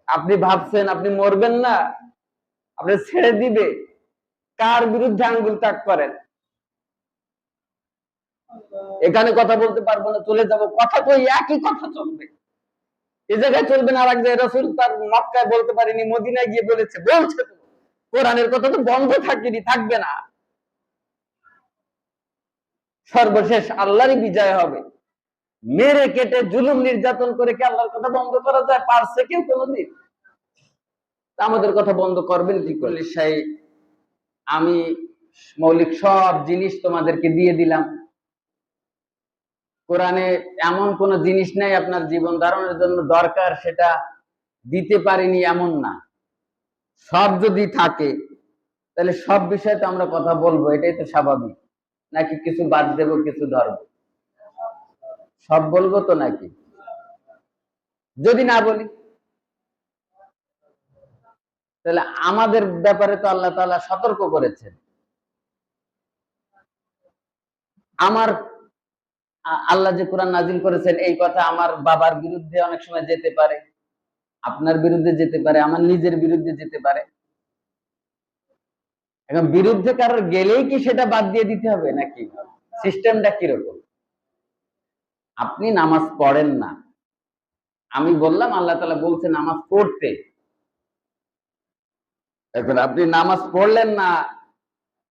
আপনি ভাবছেন আপনি মরবেন না, আপনি ছেড়ে দিবে? কার বিরুদ্ধে আঙ্গুল তাক করেন? এখানে কথা বলতে পারবো না, চলে যাব, কথা তো একই কথা চলবে। এই জায়গায় চলবে না, আর এক জায়গায় রাসূল তার মক্কায় বলতে পারেনি, মদিনায় গিয়ে বলছে তো। কোরআনের কথা তো বন্ধ থাকেনি, থাকবে না। সর্বশেষ আল্লাহরই বিজয় হবে। মেরে কেটে জুলুম নির্যাতন করে কি আল্লাহর কথা বন্ধ করা যায়? পারছে কেউ কোনোদিন? আমাদের কথা বন্ধ করবেন কি করে? আমি মৌলিক সব জিনিস তোমাদেরকে দিয়ে দিলাম। কোরআনে এমন কোন জিনিস নাই আপনার জীবন ধারণের জন্য দরকার সেটা দিতে পারিনি এমন না। সব যদি থাকে তাহলে সব বিষয়ে তো আমরা কথা বলবো, এটাই তো স্বাভাবিক। নাকি কিছু বাদ দেব, কিছু ধরবো? সব বলবো তো নাকি? যদি না বলি তাহলে আমাদের ব্যাপারে তো আল্লাহ তাআলা সতর্ক করেছেন। আমার আল্লাহ যে কোরআন নাজিল করেছেন, এই কথা আমার বাবার বিরুদ্ধে অনেক সময় যেতে পারে, আপনার বিরুদ্ধে যেতে পারে, আমার নিজের বিরুদ্ধে যেতে পারে। এখন বিরুদ্ধে কারোর গেলেই কি সেটা বাদ দিয়ে দিতে হবে নাকি? সিস্টেমটা কিরকম? আপনি নামাজ পড়েন না, আমি বললাম আল্লাহ তাআলা বলছে নামাজ পড়তে। এখন আপনি নামাজ পড়লেন না,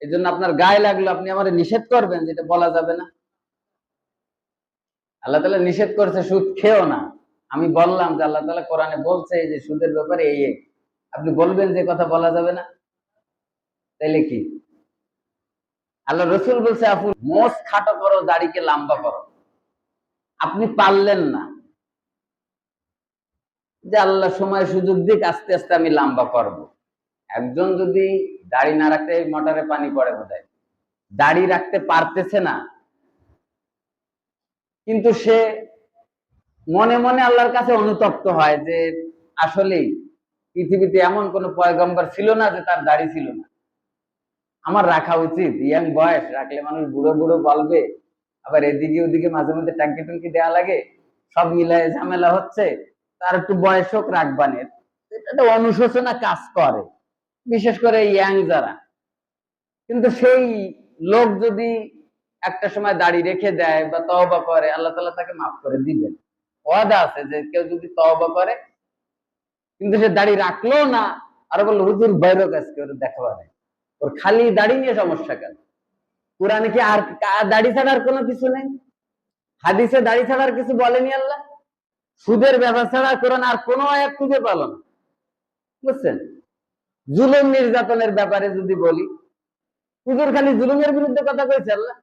এজন্য আপনার গায়ে লাগলো, আপনি আমারে নিষেধ করবেন? যেটা বলা যাবে না। আল্লাহ তাআলা নিষেধ করছে সুদ খেও না, আমি বললাম যে আল্লাহ তাআলা কোরআনে বলছে যে সুদের ব্যাপারে এই এই, আপনি বলবেন যে কথা বলা যাবে না? তাইলে কি? আল্লাহ রসুল বলছে আপু মোষ খাটো করো, দাড়িকে লম্বা করো। আপনি পারলেন না, যে আল্লাহ সময় সুযোগ দিক, আস্তে আস্তে আমি লম্বা করব। একজন যদি দাড়ি না রাখতে, মোটরে পানি পড়ে বোধহয়, দাড়ি রাখতে পারতেছে না, কিন্তু সে মনে মনে আল্লাহর কাছে অনুতপ্ত হয় যে আসলেই পৃথিবীতে এমন কোন পয়গম্বর ছিল না যে তার দাড়ি ছিল না, আমার রাখা উচিত। ইয়াং বয়স রাখলে মানুষ বুড়ো বুড়ো বলবে, আবার এদিকে ওদিকে মাঝে মধ্যে টাঙ্কি টুঙ্কি দেওয়া লাগে, সব মিলায় ঝামেলা হচ্ছে, তার একটু বয়স হোক রাখবানের। এটা অনুশোচনা কাজ করে, বিশেষ করে ইয়াং যারা। কিন্তু সেই লোক যদি একটা সময় দাড়ি রেখে দেয় বা তওবা করে, আল্লাহ তাআলা তাকে মাফ করে দিবেন। ওয়াদা আছে যে কেউ যদি তওবা করে, কিন্তু সে দাড়ি রাখলো না, আর বললো হুজুর বাইরে কাজকে ওর দেখাবা নাই, ওর খালি দাড়ি নিয়ে সমস্যা কেন? কোরআনে কি আর দাড়ি ছাড়ার কোনো কিছু নেই? হাদিসে দাড়ি ছাড়ার কিছু বলেনি আল্লাহ? সুদের ব্যবসা ছাড়া কোরআন আর কোনো আয়াত খুঁজে পেল না, বুঝছেন? জুলুম নির্যাতনের ব্যাপারে যদি বলি, হুজুর খালি জুলুমের বিরুদ্ধে কথা কইছে আল্লাহ,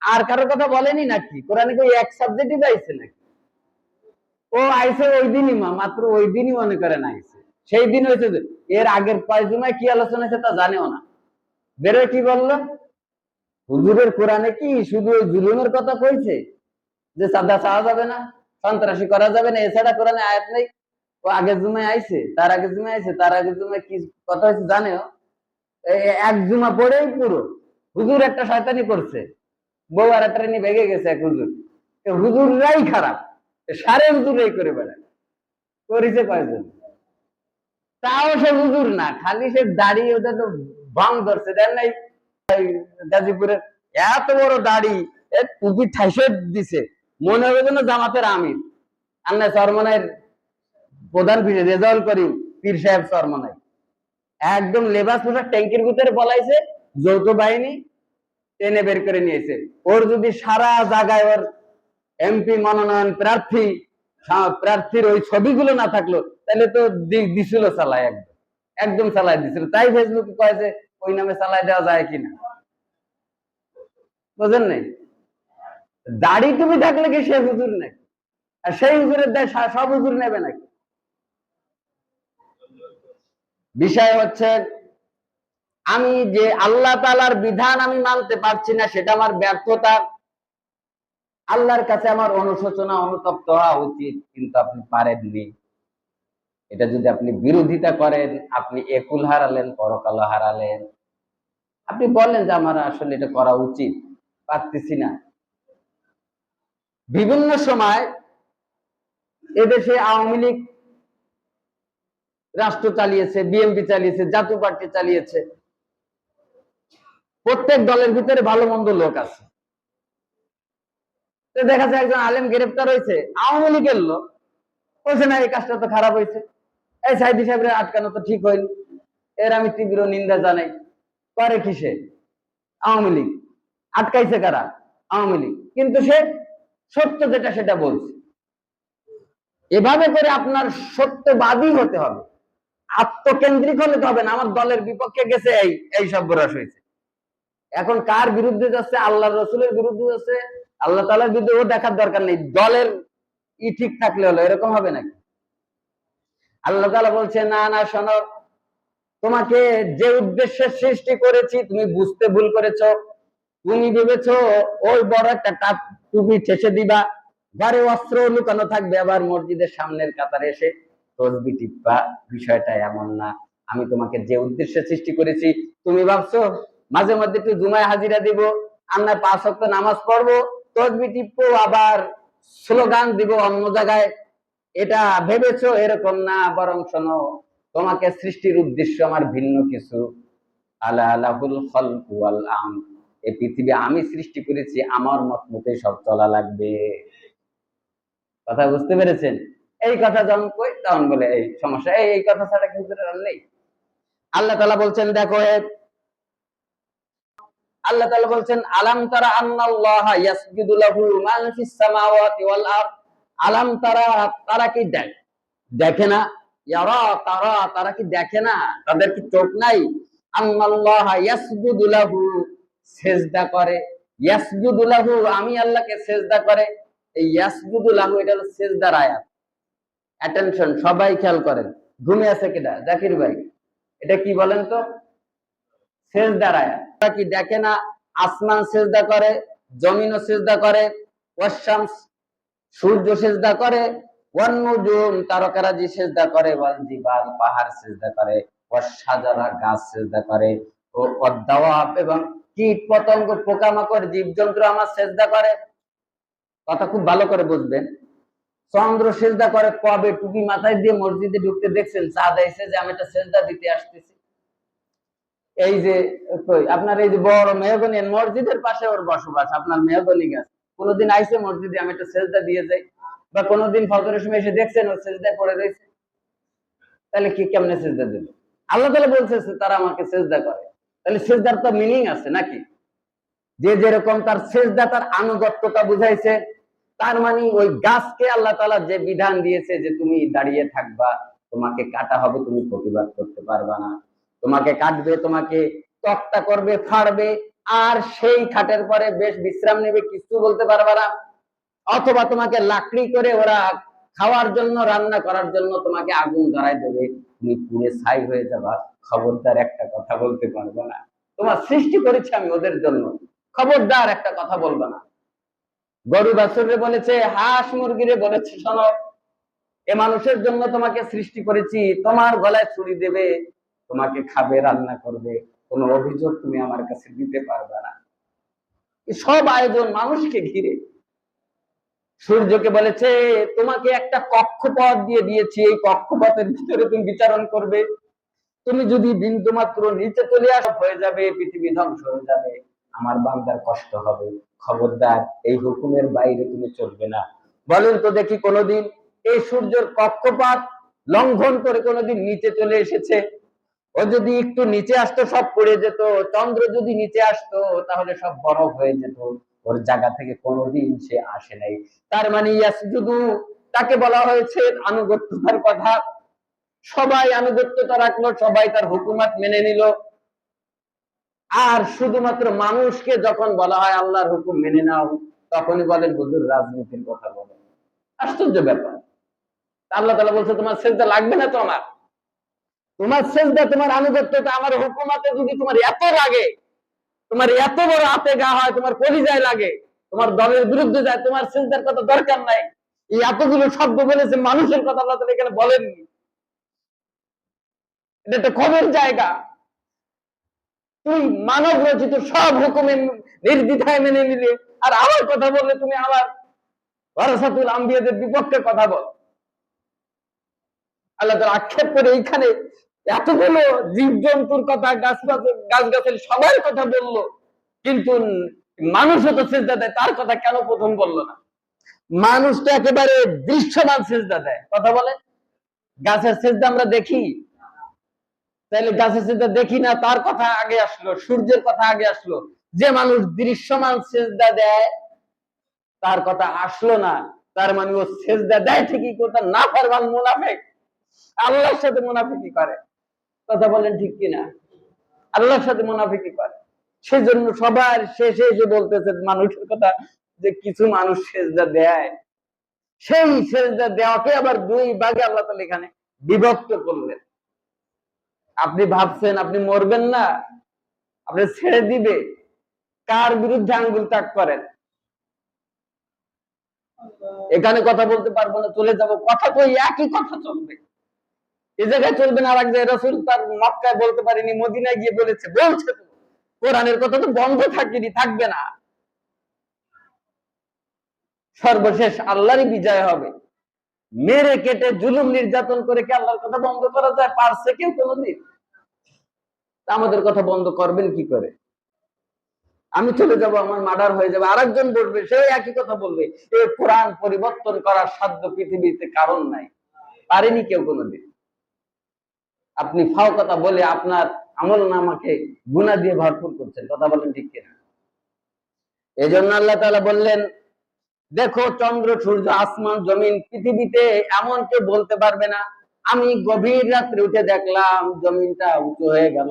আর কারো কথা বলেনি নাকি? কোরআনে কি এক সাবজেক্টই পাইছে নাকি? ও আইসে ওই দিনই, মাত্র ওই দিনই মনে করেন আইসে, সেই দিন হয়েছে। এর আগের কয় জুমায় কি আলোচনা হয়েছে তা জানেও না, বেরোয় কি বললো? হুজুরের কোরআনে কি শুধু ওই জুলুমের কথা কইছে, যে চাঁদা চাওয়া যাবে না, সন্ত্রাসী করা যাবে না, এছাড়া কোরআনে আয়াত নেই? ও আগের জুমায় আইছে, তার আগের জুমায় আইছে, তার আগের জুমায় কি কথা হয়েছে জানেও? এক জুমা পড়েই পুরো হুজুর একটা শয়তানি করছে, বউ আর একটা নিয়ে ভেগে গেছে এক হুজুর। হুজুররাই খারাপ, সারে হুজুরাই করে বেড়ায়, করেছে কয়জন? তাও সে হুজুর না, খালি সে দাড়ি, ওটা তো ভাঙ ধরছে, দেন নাই? গাজীপুরের এত বড় দাড়ি, টুপি ঠাইসে দিছে, মনে হবে যেন জামাতের আমির। আর না চরমনাইয়ের প্রধান পীর রেজাউল করিম পীর সাহেব চরমনাই, একদম লেবাস পোশাক ট্যাঙ্কির ভিতরে বলাইছে, যৌথ বাহিনী টেনে বের করে নিয়েছে। ওর যদি সারা জায়গায় ওর এমপি মনোনয়ন প্রার্থী, প্রার্থীর ওই ছবিগুলো না থাকলো, তাহলে তো দিছিল চালায়, একদম একদম চালায় দিছিল। তাই ফেসবুকে কয় যে ওই নামে চালায় দেওয়া যায় কিনা, বুঝেন নাই? দাড়ি টুপি থাকলে কি সে হুজুর নাকি? আর সেই হুজুরের দায় সব হুজুর নেবে নাকি? বিষয় হচ্ছে আমি যে আল্লাহ তাআলার বিধান আমি মানতে পারছি না, সেটা আমার ব্যর্থতা। আল্লাহর কাছে আমার অনুশোচনা, অনুতপ্ত হওয়া উচিত, কিন্তু আপনি পারেননি। এটা যদি আপনি বিরোধিতা করেন, আপনি একুল হারালেন, পরকাল হারালেন। আপনি বলেন যে আমার আসলে এটা করা উচিত, পারতেছি না। বিভিন্ন সময় এদেশে আওয়ামী লীগ রাষ্ট্র চালিয়েছে, বিএনপি চালিয়েছে, জাতীয় পার্টি চালিয়েছে। প্রত্যেক দলের ভিতরে ভালো মন্দ লোক আছে। দেখা যায় একজন আলেম গ্রেফতার হয়েছে, আওয়ামী লীগের লোক, বলছে না এই কাজটা তো খারাপ হয়েছে, এই সাইদি সাহেবের আটকানো তো ঠিক হয়নি, এর আমি তীব্র নিন্দা জানাই। করে কিসে? আওয়ামী লীগ। আটকাইছে কারা? আওয়ামী লীগ। কিন্তু সে সত্য যেটা সেটা বলছে। এভাবে করে আপনার সত্যবাদী হতে হবে, আত্মকেন্দ্রিক হলে তো হবে না। আমার দলের বিপক্ষে গেছে, এই সব বরাস হয়েছে। এখন কার বিরুদ্ধে যাচ্ছে? আল্লাহ রসুলের বিরুদ্ধে যাচ্ছে, আল্লাহ তাআলার বিরুদ্ধে। ও দেখার দরকার নেই, দলের ঠিক থাকলে হলো। এরকম হবে নাকি? আল্লাহ তাআলা বলছে, না না শোনো, তোমাকে যে উদ্দেশ্যে সৃষ্টি করেছি তুমি বুঝতে ভুল করেছো। তুমি ভেবেছো ওই বড় একটা কাপ তুমি ঠেসে দিবা, ঘরে অস্ত্র লুকানো থাকবে, আবার মসজিদের সামনের কাতারে এসে তসবিহ টিপবা। বিষয়টা এমন না। আমি তোমাকে যে উদ্দেশ্যে সৃষ্টি করেছি, তুমি ভাবছো মাঝে মধ্যে একটু জুমায় হাজিরা দিব, আমরা 5 ওয়াক্ত নামাজ পড়বো, তসবিহ টিপবো, আবার স্লোগান দিব অন্য জায়গায়, এটা ভেবেছো? এরকম না। বরং শোনো, তোমাকে সৃষ্টির উদ্দেশ্য আমার ভিন্ন কিছু। আলা লাহুল খালকু ওয়াল আমর, এই পৃথিবী আমি সৃষ্টি করেছি, আমার মত মতে সব চলা লাগবে। কথা বুঝতে পেরেছেন? এই কথা যখন কই তখন বলে এই সমস্যা, এই কথা ছাড়া কিন্তু নেই। আল্লাহ তাআলা বলছেন, দেখো আল্লাহ তাআলা বলছেন, আলাম তারা আন্নাল্লাহা ইয়াসজুদু লাহু মা ফিস সামাওয়াতি ওয়াল আরদ। আলাম তারা, তারা কি দেখে না? ইয়ারা, তারা কি দেখে না? তাদের কি চোখ নাই? আন্নাল্লাহা ইয়াসজুদু লাহু, সিজদা করে। ইয়াসজুদু লাহু, আমি আল্লাহকে সিজদা করে। এই ইয়াসজুদু লাহু এটা হলো সিজদার আয়াত। অ্যাটেনশন, সবাই খেয়াল করেন। ঘুমে আছে কিনা জাকির ভাই? এটা কি বলেন তো? সিজদার আয়াত। তারা কি দেখে না? আসমান সিজদা করে, জমিনও সিজদা করে, ওয়াশ-শামস, সূর্য সিজদা করে, ওয়ান নুজুম, তারকারাজি সিজদা করে, ওয়াল জিবাল, পাহাড় সিজদা করে, ওয়াশ শাজারা, গাছ সিজদা করে, ও ওয়াদ-দাওয়াব, এবং কীট পতঙ্গ, পোকামাকড়, জীবজন্তু আমার সিজদা করে। কথা খুব ভালো করে বুঝবেন। চন্দ্র সিজদা করে কবে? টুপি মাথায় দিয়ে মসজিদে ঢুকতে দেখছেন? চাঁদ এসে যে আমি একটা সিজদা দিতে আসতেছি। এই যে আপনার এই যে বড় মেহগনি, মসজিদের পাশে ওর বসবাস, আপনার মেহগনি গাছ, কোনোদিন আইসে মসজিদে আমি একটা সেজদা দিয়ে যাই? বা কোনোদিন ফজরের সময় এসে দেখছেন ও সেজদায় পড়ে রয়েছে? তাহলে কি কেমনে সেজদা দেবে? আল্লাহ তাআলা বলছে তারা আমাকে সেজদা করে। তাহলে সেজদার তো মিনিং আছে নাকি? যে যেরকম তার সেজদা, তার আনুগত্যতা বুঝাইছে। তার মানে ওই গাছকে আল্লাহ তাআলা যে বিধান দিয়েছে যে তুমি দাঁড়িয়ে থাকবা, তোমাকে কাটা হবে, তুমি প্রতিবাদ করতে পারবা না, তোমাকে কাটবে, তোমাকে তক্তা করবে, ফাড়বে, আর সেই খাটের পরে বেশ বিশ্রাম নেবে, কিছু বলতে পারবা না। অথবা তোমাকে লাকড়ি করে ওরা খাওয়ার জন্য, রান্না করার জন্য তোমাকে আগুন ধরায় দেবে, তুমি পুড়ে ছাই হয়ে যাবা, খবরদার একটা কথা বলতে পারবো না। তোমার সৃষ্টি করেছি আমি ওদের জন্য, খবরদার একটা কথা বলবো না। গরু বাছুরে বলেছে, হাঁস মুরগিরে বলেছে, শোনো, এ মানুষের জন্য তোমাকে সৃষ্টি করেছি, তোমার গলায় ছুরি দেবে, তোমাকে খাবে, রান্না করবে, কোনো অভিযোগ তুমি আমার কাছে দিতে পারবে না। সব আয়োজন মানুষকে ঘিরে। সূর্যকে বলেছে, তোমাকে একটা কক্ষপথ দিয়ে দিয়েছি, এই কক্ষপথের ভিতরে তুমি বিচরণ করবে, তুমি যদি বিন্দু মাত্র নিচে চলে আসো হয়ে যাবে, পৃথিবী ধ্বংস হয়ে যাবে, আমার বান্দার কষ্ট হবে, খবরদার এই হুকুমের বাইরে তুমি চলবে না। বলেন তো দেখি, কোনোদিন এই সূর্যের কক্ষপথ লঙ্ঘন করে কোনোদিন নিচে চলে এসেছে? ও যদি একটু নিচে আসতো সব পড়ে যেত। চন্দ্র যদি নিচে আসতো তাহলে সব বরফ হয়ে যেত। ওর জায়গা থেকে কোনোদিন সে আসে নাই। তার মানে ইয়াসজুদু, তাকে বলা হয়েছে আনুগত্যতার কথা। সবাই আনুগত্যতা রাখলো, সবাই তার হুকুমত মেনে নিল। আর শুধুমাত্র মানুষকে যখন বলা হয় আল্লাহর হুকুম মেনে নাও, তখনই বলেন হুজুর রাজনীতির কথা বলেন। আশ্চর্য ব্যাপার। আল্লাহ তাআলা বলছে তোমার সিজদা লাগবে না, তোমার সিজদা, তোমার আনুগত্যতা আমার হুকুমতে যদি তোমার এত লাগে, তোমার এত বড় আতেগা হয়, তোমার কলিজায় লাগে, তোমার দলের বিরুদ্ধে যায়, তোমার সিজদার কথা দরকার নাই। এই এতগুলো শব্দ বলেছে, মানুষের কথা আল্লাহ তাআলা এখানে বলেননি। এটা একটা খবর জায়গা। তুই মানব রচিত সব হুকুমে নির্দ্বিধায় মেনে নিলে, আর আমার কথা বললে তুমি আমার ওয়ারাসাতুল আম্বিয়াদের বিপক্ষে কথা বল। আল্লাহ তাআলা আক্ষেপ করে এইখানে এতগুলো জীবজন্তুর কথা, গাছ-গাছালি সবার কথা বললো, কিন্তু মানুষও তো সিজদা দেয়, তার কথা কেন প্রথম বললো না? মানুষ তো একেবারে দৃশ্যমান সিজদা দেয়। কথা বলে, গাছের সিজদা আমরা দেখি, তাহলে গাছের সিজদা দেখি না, তার কথা আগে আসলো, সূর্যের কথা আগে আসলো। যে মানুষ দৃশ্যমান সিজদা দেয় তার কথা আসলো না, তার মানে ও সিজদা দেয় ঠিকই, কিন্তু নাফরমান মুনাফিক, আল্লাহর সাথে মুনাফিকি করে। কথা বলেন ঠিক কিনা? আল্লাহর সাথে মুনাফিকি করে। সেজন্য সবার শেষে এসে বলতেছে মানুষের কথা, যে কিছু মানুষ সিজদা দেয়, সেই সিজদা দেওয়াকে আবার দুই ভাগে আল্লাহ তাআলা এখানে বিভক্ত করলেন। আপনি ভাবছেন আপনি মরবেন না, আপনি ছেড়ে দিবে, কার বিরুদ্ধে আঙ্গুল তাক করেন? এখানে কথা বলতে পারবো না, চলে যাব, কথা তো একই কথা চলবে। এই জায়গায় চলবে না, আর এক জায়গায় রাসূল তার মক্কায় বলতে পারেনি, মদিনায় গিয়ে বলছে তো, কোরআনের কথা তো বন্ধ থাকেনি, থাকবে না। সর্বশেষ আল্লাহরই বিজয় হবে। মেরে কেটে জুলুম নির্যাতন করে কি আল্লাহর কথা বন্ধ করা যায়? পারছে কেউ কোনোদিন? আমাদের কথা বন্ধ করবেন কি করে? আমি চলে যাব, আমার মার্ডার হয়ে যাবে, আরেকজন বলবে, সে একই কথা বলবে। এই কোরআন পরিবর্তন করার সাধ্য পৃথিবীতে কারণ নাই, পারেনি কেউ কোনোদিন। আপনি ফাও কথা বলে আপনার আমলনামাকে গুনাহ দিয়ে ভরপুর করছেন। কথা বলেন ঠিক কিনা? এজন্য আল্লাহ তাআলা বললেন, দেখো চন্দ্র সূর্য আসমান জমিন পৃথিবীতে এমন কেউ বলতে পারবে না আমি গভীর রাত্রে উঠে দেখলাম জমিনটা উঁচু হয়ে গেল,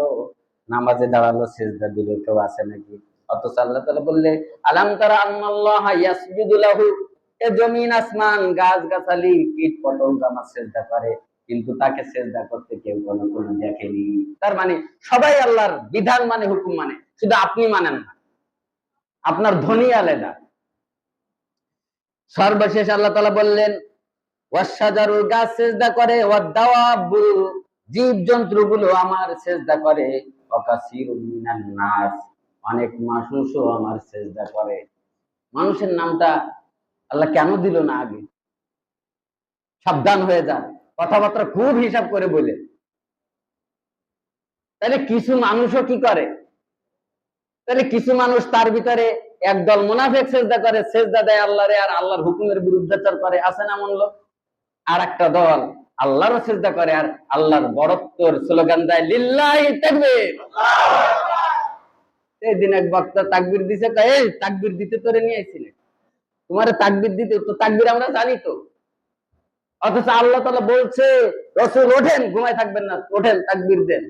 নামাজে দাঁড়ালো, সিজদা দিল, কেউ আছে নাকি? অথচ আল্লাহ তাআলা বললেন, আলাম তারা আন্নাল্লাহা ইয়াসজুদু লাহু, এ জমিন আসমান গাছ গাছালি কীট পতঙ্গ আমার সিজদা করে, কিন্তু তাকে সিজদা করতে কেউ কোনো দেখেনি। তার মানে সবাই আল্লাহর বিধান মানে, হুকুম মানে, শুধু আপনি মানেন না, আপনার ধ্বনি আলাদা। সর্বশেষ আল্লাহ তাআলা বললেন, ওয়াশজারুল গাছ সিজদা করে, ওয়াদ-দাওয়াবু জীবজন্তুগুলো আমার সিজদা করে, ওয়াকাসিরুম মিনান নাস অনেক মানুষও আমার সিজদা করে। মানুষের নামটা আল্লাহ কেন দিল না আগে? সাবধান হয়ে যান, কথাবার্তা খুব হিসাব করে বলে। তাহলে কিছু মানুষও কি করে? তাহলে কিছু মানুষ তার ভিতরে একদল মুনাফিক সিজদা করে, সিজদা দেয় আল্লাহরে, আর আল্লাহর হুকুমের বিরুদ্ধাচার করে, আছে না এমন লোক? আর একটা দল আল্লাহরও সিজদা করে আর আল্লাহর বড়ত্বর স্লোগান দেয়, লিল্লাহি তাকবীর। এই দিন এক বক্তা তাকবীর দিছে, এই তাকবীর দিতে তোরে নিয়ে আইছিলে, তোমারে তাকবীর দিতে তো, তাকবীর আমরা জানি তো। অথচ আল্লাহ তাআলা বলছে, রাসূল ওঠেন, ঘুমায় থাকবেন না, ওঠেন তাকবীর দেন।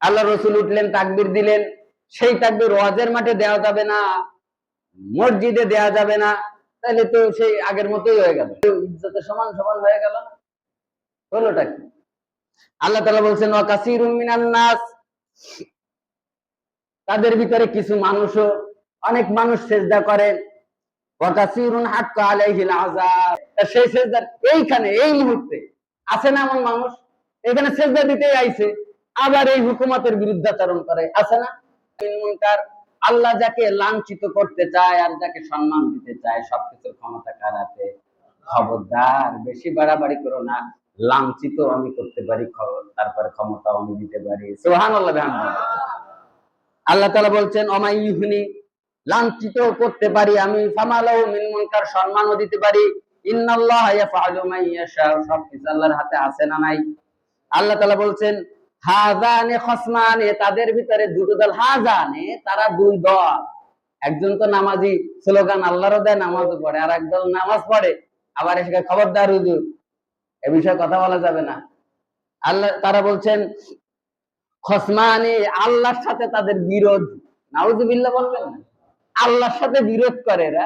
আল্লাহ রাসূল উঠলেন, তাকবীর দিলেন। সেই তাকবীর ওয়াজের মাঠে দেওয়া যাবে না, মসজিদে দেওয়া যাবে না, তাহলে তো সেই আগের মতোই হয়ে গেল, ইজ্জতের সমান সমান হয়ে গেল। হলোটা কি? আল্লাহ তাআলা বলছেন, ওয়াকাসিরুম মিনান নাস, তাদের ভিতরে কিছু মানুষও, অনেক মানুষ সিজদা করে, ওয়াকাসিরুন হাক্কা আলাইহিল আযাব, সেই সিজদার এইখানে এই মুহূর্তে আছে না এমন মানুষ, এখানে সিজদা দিতেই আইছে, আবার এই হুকুমতের বিরুদ্ধাচরণ করে, আছে না? মুনকার, আল্লাহ যাকে লাঞ্ছিত করতে চায় আর যাকে সম্মান দিতে চায়, সবকিছুর ক্ষমতা কার হাতে? খবরদার বেশি বাড়াবাড়ি করো না। লাঞ্ছিত আমি করতে পারি, তারপর ক্ষমতা আমি দিতে পারি। সুবহানাল্লাহ বিহামদিহি। আল্লাহ তাআলা বলছেন, অমাইয়ুহনি, লাঞ্ছিত করতে পারি আমি, ফামালাহু মিন মুনকার, সম্মানও দিতে পারি। ইন্নাল্লাহা ইয়াফআলু মা ইয়াশা, সবকিছু আল্লাহর হাতে আছে না নাই? আল্লাহ তাআলা বলছেন, হাযানে খসমানে, তাদের ভিতরে দুটো দল, হাযানে তারা দুই দল, একজন তো নামাজি, স্লোগান আল্লাহরও দেয়, নামাজও পড়ে, আর একদল নামাজ পড়ে আবার এসে খবরদার হুজুর এ বিষয়ে কথা বলা যাবে না। আল্লাহ তারা বলছেন, খসমানে, আল্লাহর সাথে তাদের বিরোধ। নাউজুবিল্লাহ বলবেন না, আল্লাহর সাথে বিরোধ করে এরা।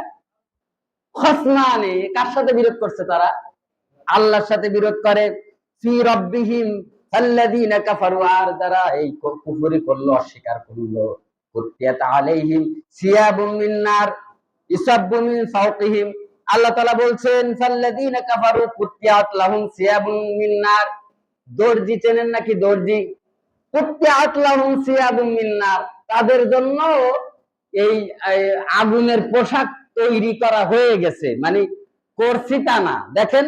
খসমানে, কার সাথে বিরোধ করছে তারা? আল্লাহর সাথে বিরোধ করে। ফি রাব্বিহিম আল্লাযীনা কাফারু, আর যারা এই কুফরি করলো, অস্বীকার করলো, কুতিয়াত আলাইহিম সিয়াবুম মিন নার ইসাব্বু মিন ফাওকিহিম। আল্লাহ তাআলা বলছেন, ফাল্লাযীনা কাফারু কুতিয়াত লাহুম সিয়াবুম মিন নার, দর্জি চেনেন নাকি? দর্জি, কুতিয়াত লাহুম সিয়াবুম মিন নার, তাদের জন্য এই আগুনের পোশাক তৈরি করা হয়ে গেছে, মানে করছি তা না, দেখেন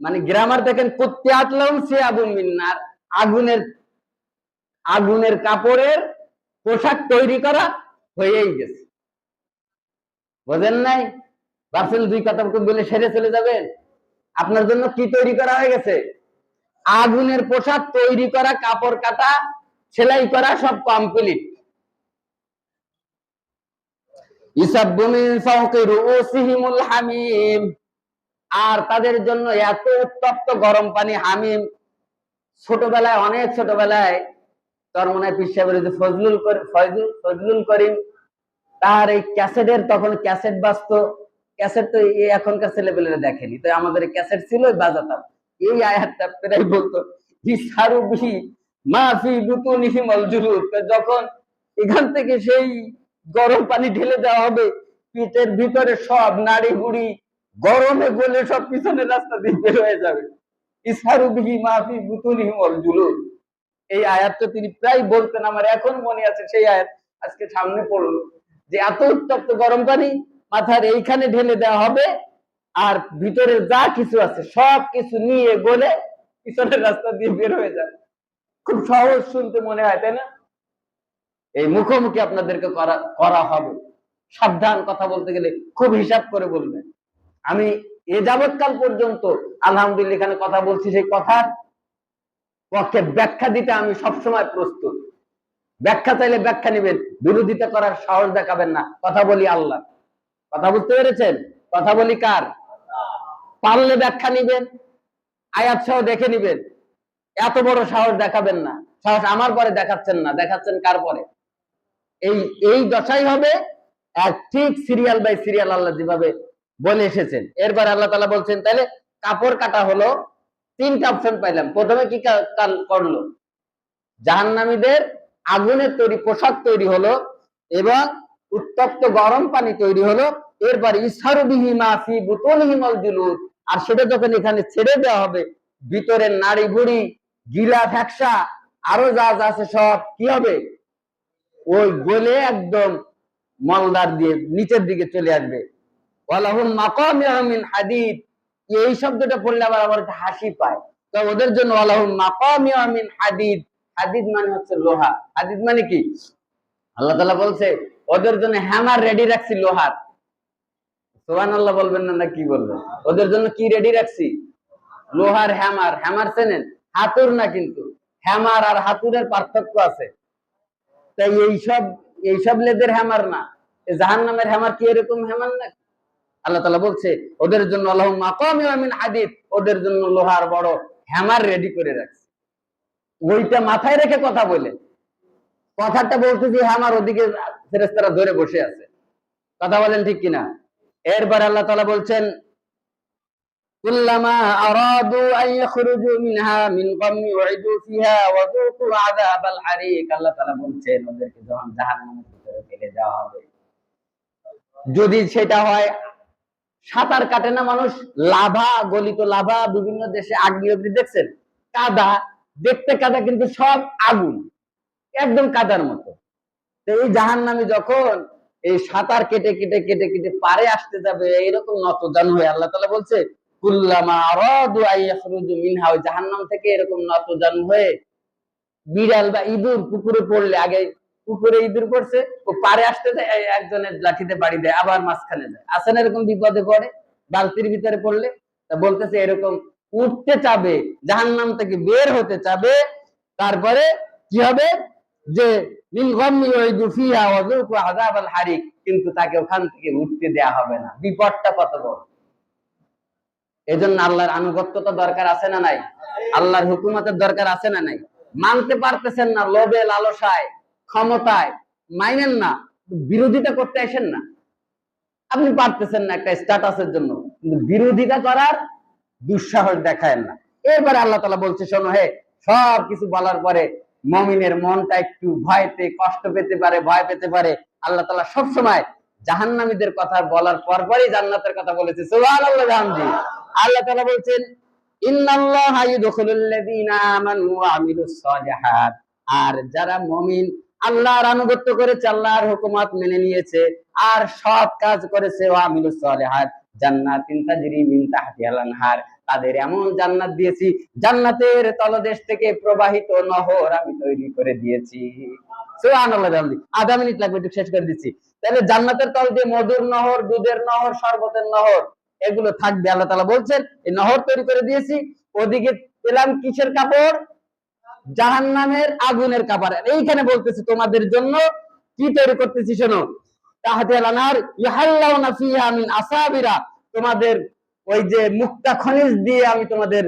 মানে গ্রামার দেখেন, কুত্তিয়াত লাহুম সিয়াবুম মিন নার, আগুনের আগুনের কাপড়ের পোশাক তৈরি করা হয়েই গেছে। বোঝেন নাই? ভাবছেন দুই কথা বলে সেরে চলে যাবেন? আপনার জন্য কি তৈরি করা হয়ে গেছে? আগুনের পোশাক তৈরি করা, কাপড় কাটা, সেলাই করা, সব কমপ্লিট। ইসাব্বু মিন ফাওকি রুউসিহিমুল হামিম, আর তাদের জন্য এত উত্তপ্ত গরম পানি, হামিম। ছোটবেলায়, অনেক ছোটবেলায় তোর মনে হয় পিসাবের যে ফজলুল করিম, তার এই ক্যাসেটের, তখন ক্যাসেট বাজতো। ক্যাসেট তো এখনকার ছেলেপেলেরা দেখেনি, তো আমাদের ক্যাসেট ছিল, বাজাতাম। এই আয়াতটা প্রায় বলতো, ইসারুবিহি মাফি বুতুনিহিমুল জুলুদ, যখন এখান থেকে সেই গরম পানি ঢেলে দেওয়া হবে, পেটের ভিতরে সব নাড়ি বুড়ি গরমে গলে সব পিছনের রাস্তা দিয়ে বের হয়ে যাবে। ইসারুবিহি মাফি বুতুনিহিমুল জুলুদ, এই আয়াতটা তিনি প্রায় বলতেন। আমার এখন মনে আছে সেই আয়াত, আজকে সামনে পড়লো যে এত উত্তপ্ত গরম পানি মাথার এইখানে ঢেলে দেওয়া হবে, আর ভিতরে যা কিছু আছে সব কিছু নিয়ে গলে পিছনের রাস্তা দিয়ে বের হয়ে যাবে। খুব সহজ শুনতে মনে হয়, তাই না? এই মুখোমুখি আপনাদেরকে করা হবে। সাবধান, কথা বলতে গেলে খুব হিসাব করে বলবেন। আমি এ যাবৎকাল পর্যন্ত আলহামদুলিল্লাহ এখানে কথা বলছি, সেই কথার পক্ষে ব্যাখ্যা দিতে আমি সবসময় প্রস্তুত। ব্যাখ্যা চাইলে ব্যাখ্যা নিবেন, বিরোধিতা করার সাহস দেখাবেন না। কথা বলি আল্লাহ। কথা বুঝতে পেরেছেন? কথা বলি কার? পারলে ব্যাখ্যা নিবেন, আয়াত সহ দেখে নিবেন। এত বড় সাহস দেখাবেন না। সাহস আমার পরে দেখাচ্ছেন না, দেখাচ্ছেন কার পরে? এই এই দশাই হবে ঠিক সিরিয়াল বাই সিরিয়াল আল্লাহ যেভাবে বলে এসেছেন। এরপর আল্লাহ তাআলা বলছেন, তাহলে কাপড় কাটা হলো, তিনটা অপশন পাইলাম। প্রথমে কি করলো? জাহান্নামীদের আগুনের তৈরি পোশাক তৈরি হলো, এবং উত্তপ্ত গরম পানি তৈরি হলো। এরপর ইসহারুবিহি মা ফি বুতুনিহিমুল জুলুদ, আর সেটা যখন এখানে ছেড়ে দেওয়া হবে, ভিতরের নাড়ি ভুড়ি, গিলা ফ্যাকসা, আরো যা যা আছে সব কি হবে? ওই গলে একদম মলদার দিয়ে নিচের দিকে চলে আসবে। ওয়ালাহুম মাকামিউ মিন হাদিদ, এই শব্দটা পড়লে আবার আমার একটা হাসি পায়। তো ওদের জন্য ওয়ালাহুম মাকামিউ মিন হাদিদ, হাদিদ মানে হচ্ছে লোহা। হাদিদ মানে কি? আল্লাহ তাআলা বলছে ওদের জন্য হ্যামার রেডি রাখছি, লোহার। সুবহানাল্লাহ বলবেন না কি বলবেন? ওদের জন্য কি রেডি রাখছি? লোহার হ্যামার। হ্যামার চেনেন? হাতুর না, কিন্তু হ্যামার আর হাতুরের পার্থক্য আছে। তাই এইসব লেদের হ্যামার না, জাহান্নামের হ্যামার কি এরকম হ্যামার না? আল্লাহ তাআলা বলছে ওদের জন্য আল্লাহুম মাকামিউ মিন হাদিদ, ওদের জন্য লোহার বড় হ্যামার রেডি করে রাখছে। ওইটা মাথায় রেখে কথা বলে, কথাটা বলতে যে হ্যামার ওদিকে ফেরেশতারা ধরে বসে আছে। কথা বলেন ঠিক কিনা? এরপর আল্লাহ তাআলা বলছেন, কুল্লামা আরাদু আন ইয়াখরুজু মিনহা মিন গাম্মি উইদু ফিহা ওয়া যুকু আযাবাল হারিক। আল্লাহ তাআলা বলছেন ওদেরকে যখন জাহান্নামের ভিতরে ফেলে দেওয়া হবে, যদি সেটা হয়, সাঁতার কাটে না মানুষ, লাভা, গলিত লাভা, বিভিন্ন দেশে আগ্নেয়গিরি দেখছেন, কাদা, দেখতে কাদা কিন্তু সব আগুন, একদম কাদার মতো। তো এই জাহান্নামী যখন এই সাঁতার কেটে কেটে কেটে কেটে পারে আসতে যাবে, এরকম নতজানু হয়ে, আল্লাহ তাআলা বলছে কুল্লামা আরাদু আন ইয়াখরুজু মিনহা, ওই জাহান্নাম থেকে এরকম নতজানু হয়ে, বিড়াল বা ইঁদুর পুকুরে পড়লে, আগে পুকুরে ইঁদুর পড়ছে, ও পারে আসতে যায়, একজনের লাঠিতে বাড়ি দেয়, আবার মাঝখানে যায়। আছে না এরকম? বিপদে পড়ে বালতির ভিতরে পড়লে। তা বলতেছে এরকম উঠতে চাবে, জাহান্নাম থেকে বের হতে চাবে, তারপরে কি হবে? যে মিন গাম্মি উইদু ফিহা ওয়া যুকু আযাবাল হারিক, কিন্তু তাকে ওখান থেকে উঠতে দেয়া হবে না। বিপদটা কত বড়! এজন্য আল্লাহর আনুগত্যতা দরকার আছে না নাই? আল্লাহর হুকুমতের দরকার আছে না নাই? মানতে পারতেছেন না, লোভে লালসায় ক্ষমতায় মাইনেন না, বিরোধিতা করতে আসেন না। আপনি পারতেছেন না একটা স্ট্যাটাসের জন্য, কিন্তু বিরোধিতা করার দুঃসাহস দেখায় না। এরপরে আল্লাহ তাআলা বলছে, শোনো হে, সব কিছু বলার পরে মুমিনের মনটা একটু ভয়তে কষ্ট পেতে পারে, ভয় পেতে পারে। আল্লাহ তাআলা সব সময় জাহান্নামীদের কথা বলার পরপরই জান্নাতের কথা বলেছে। সুবহানাল্লাহ, জানজি। আল্লাহ তাআলা বলছেন, ইন্নাল্লাহা ইউদখিলুল্লাযীনা আমানু ওয়া আমিলুস সালিহাত, আর যারা মুমিন, আল্লাহর আনুগত্য করেছে, আল্লাহর হুকুমত মেনে নিয়েছে, আর সৎ কাজ করেছে, ওয়া আমিলুস সালিহাত, জান্নাতিন তাজরি মিন তাহতিহাল আনহার, তাদের এমন জান্নাত দিয়েছি, জান্নাতের তলদেশ থেকে প্রবাহিত নহর আমি তৈরি করে দিয়েছি। সুবহানাল্লাহ। জলদি আধা মিনিট লাগবে, একটু শেষ করে দিচ্ছি। তাহলে জান্নাতের তল দিয়ে মধুর নহর, দুধের নহর, শরবতের নহর এগুলো থাকবে। আল্লাহ তাআলা বলছেন এই নহর তৈরি করে দিয়েছি। ওদিকে পেলাম কিসের কাপড়? জাহান্নামের আগুনের কাপড়। এইখানে বলতেছি তোমাদের জন্য কি তৈরি করতেছি শোনো। তাহতিহাল আনহার ইহাল্লাউনা ফিহা মিন আসাবিরা, তোমাদের ওই যে মুক্তা খনিজ দিয়ে আমি তোমাদের